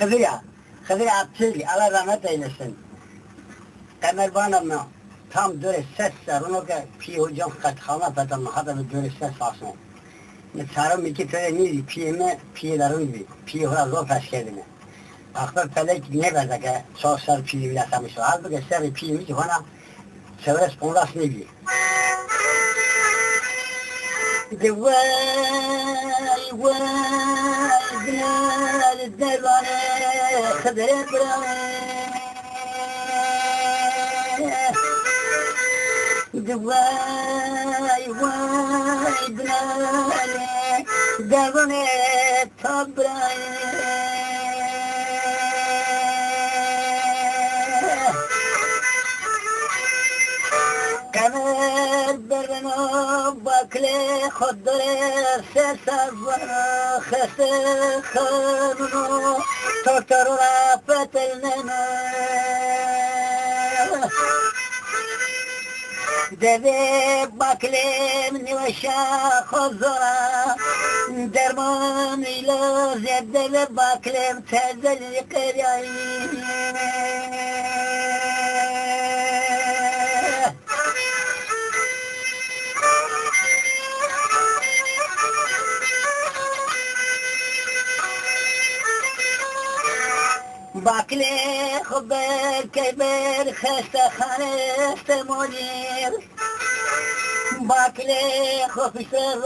Hıdır Abdül, Allah rahmet eylesin. Emelbanım tam döre sesler, onu ki pi hocam katxana petanma, hatta bir döre ses fasın. Çarım iki töre neydi, piyelerin bir, piye hora zor peşkedini. Akbar pelek ne verdi ki, çok sarı piye bile samış var. Halbuki sarı piyemiz bana çevre spondas ne bir. Vay günler dervane Hıdır brane Vay günler dervane tabrane Kamer berno bakle khodre se savara khase khanu totorra petelnena deve bakle niwasha khozora derman ila zedele bakle tezeli qiyai باکله خبر کبر خسته خانه استمونیر باکله خفیسر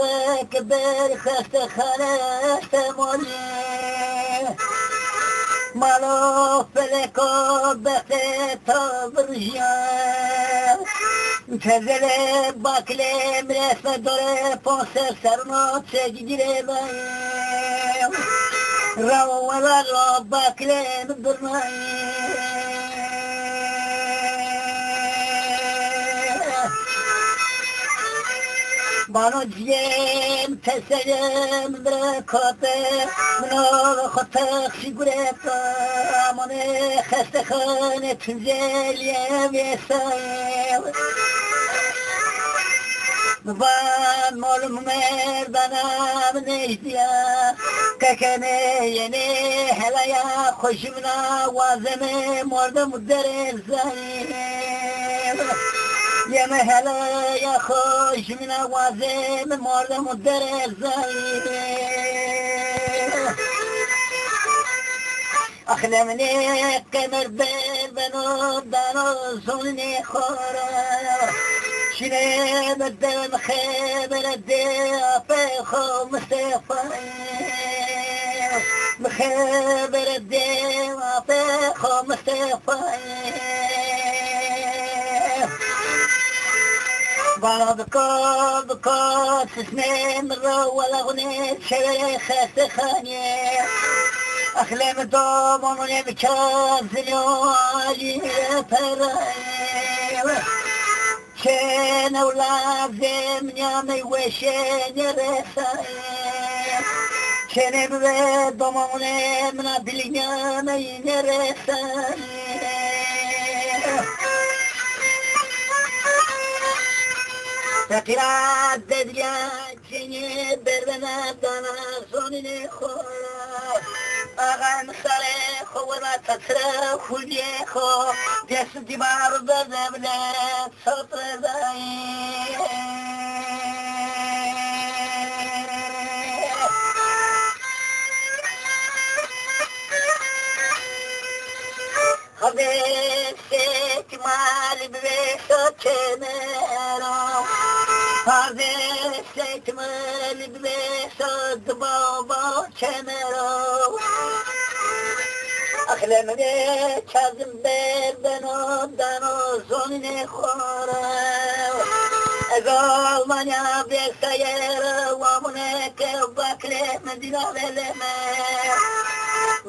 کبر خسته خانه استمونیر مالو فلکو بخته تا برجان تزله باکله مرسه دوره پونسر سرنو چگیره بایم رولا رو باکلم درمای بانو جیم تسلم در کاته منو خطق شگورت منو خسته خانه تنزلیم یسایم من معلوم مردانم نیستیا ککنه یعنی هلایا خوشمنا وازم مردم در زنیم یم هلایا خوشمنا وازم مردم در زنیم اخلمني قمر بنو دانو زوني خورا شنو بدم خبر الدافع خو مصطفى مخبر الدافع خو مصطفى بقى سنين ولا غنيت شريخ سخاني أخلم دومون يبكاز اليوالي براي كان أولاد زمن يامي وشين رساي كان ببيت دومون من الدنيا مين رساي فقرات دنيا كني بربنا دانا زوني خورا آغان سره خونا تسره خولیه خو دستی بار بدمله سطر دایی خبیست مال بیشتر کنارم خبیست مال بیشتر بابا کنارم أخلمني كازم بردنو دانو زوني خورا أقول من يابيك سيارة ومنك باكلي مدينة بلما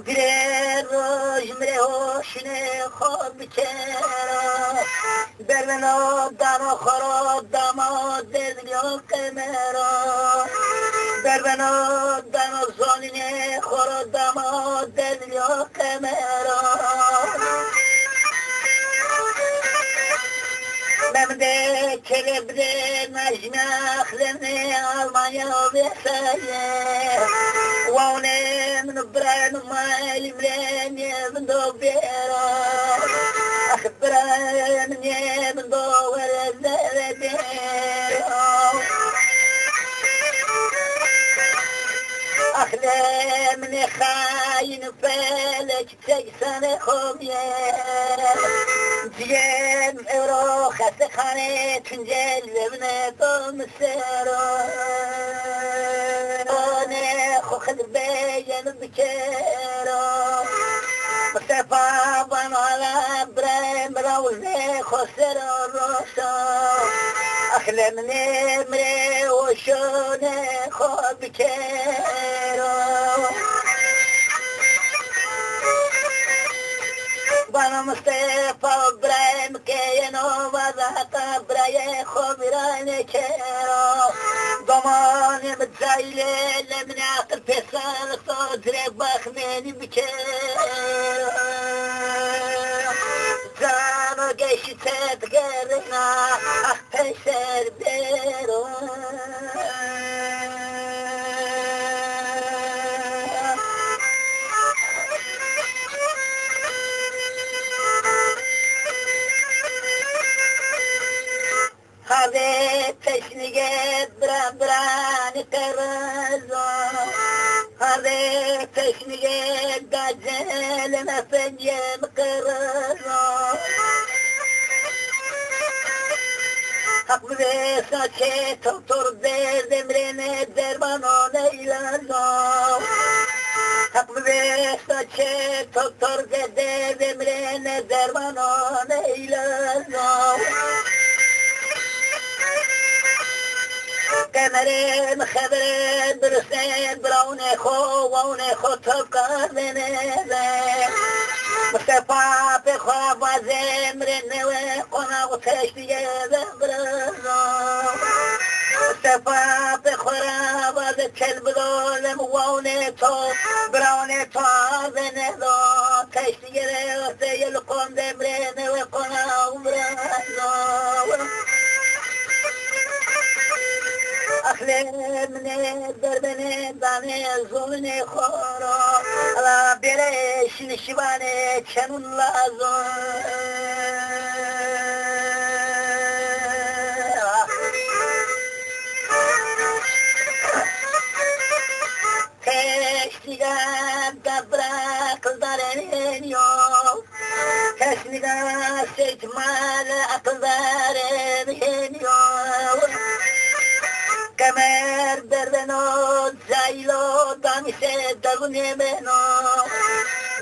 قرير روش مريوشني خوب بكيرا بردنو دانو خورا دامو دزليو كميرا بردنو دانو زوني خورا دامو دزليو كميرا Demde kelebre najnaklemne Almanya veseye Waunem nubran malimren yevndo bero Akhbran yevndo veredero أخلامني خاين فالك تجسن خمية زين روخ سخاني تنجل بنتم السيرو أنا خخ البيجن بكيرو مصطفى بن على بريم راولني خسر الرسو أخلامني مري وشوني خو بكيرو بنا مصطفى بريم كينو وذاك بري خبراني كيرو ضماني متزايلة لمن عقل فيصل صدري بخميني بكيرو زانو قيش تتقرنا أخي سرديرو هذه تشنيقات براني ترزو هذه تشنيقات دجال نفني مقرزو حق بيسا شيتو تربي زمرين دربانو نيلازو حق بيسا شيتو تربي زمرين دربانو نيلازو كمرين خبرين برسين براوني خو ووني خو تبقى بنيزي مصطفى بخوا بازمرين نوي قنا وتشتي برزو مصطفى بخورا باز كلب دولم ووني تو براوني تو بنيزو تشتي رسي القوم دمرين نوي قنا برزو أخلمني دربني داني زوني خورو على بريش نشباني كانون لازو تشتيقان دبرك دارين يوم تشتيقان سيتمال أقدارين يوم كمر دردنو زايلو دامسه دغني منو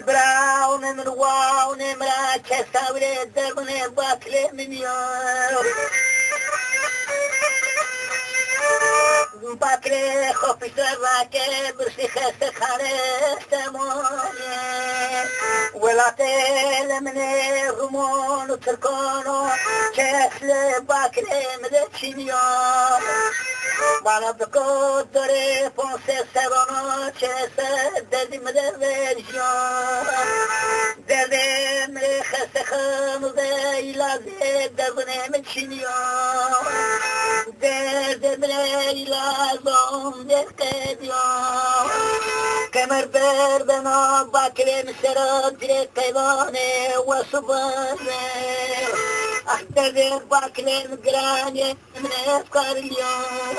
براون من واون مرا كساوله دغني باكله منيو باكله خوفي سراكه برسي خسه خرستموني ولا تلمني غمون تركونو كسل باكله مدچينيو Bana bir kodları ponse sevano çese dedim de verjon dedim rehse khamde ilaze devnem çiniyor dedim ilazom dekediyor kemer berdana bakrem sera direk kayvane ve subane أحتذر باكلين قراني من أفكار اليوم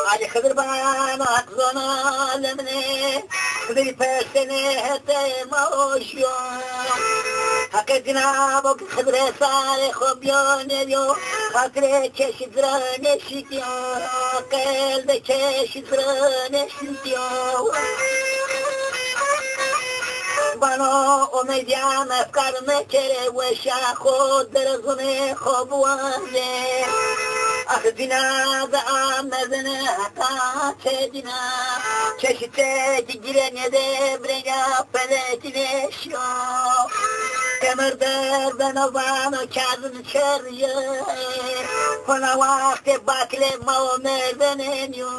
علي خضر بانا أقضنا لمني خضر فاسني هتي موشيون حق جنابك خضر صالي خبيون يو خاطري كشي دراني شديو قلبي كشي دراني شديو بانو امیدیان افکار مکره و شاخو درزونه خوبوانه آخ دینا دا آمدنه حقا چه دینا چشته گیرنه ده برگا پلتینه شو کمر دردن و بانو کردن چریه کنه وقت باکل ما مردنه نیو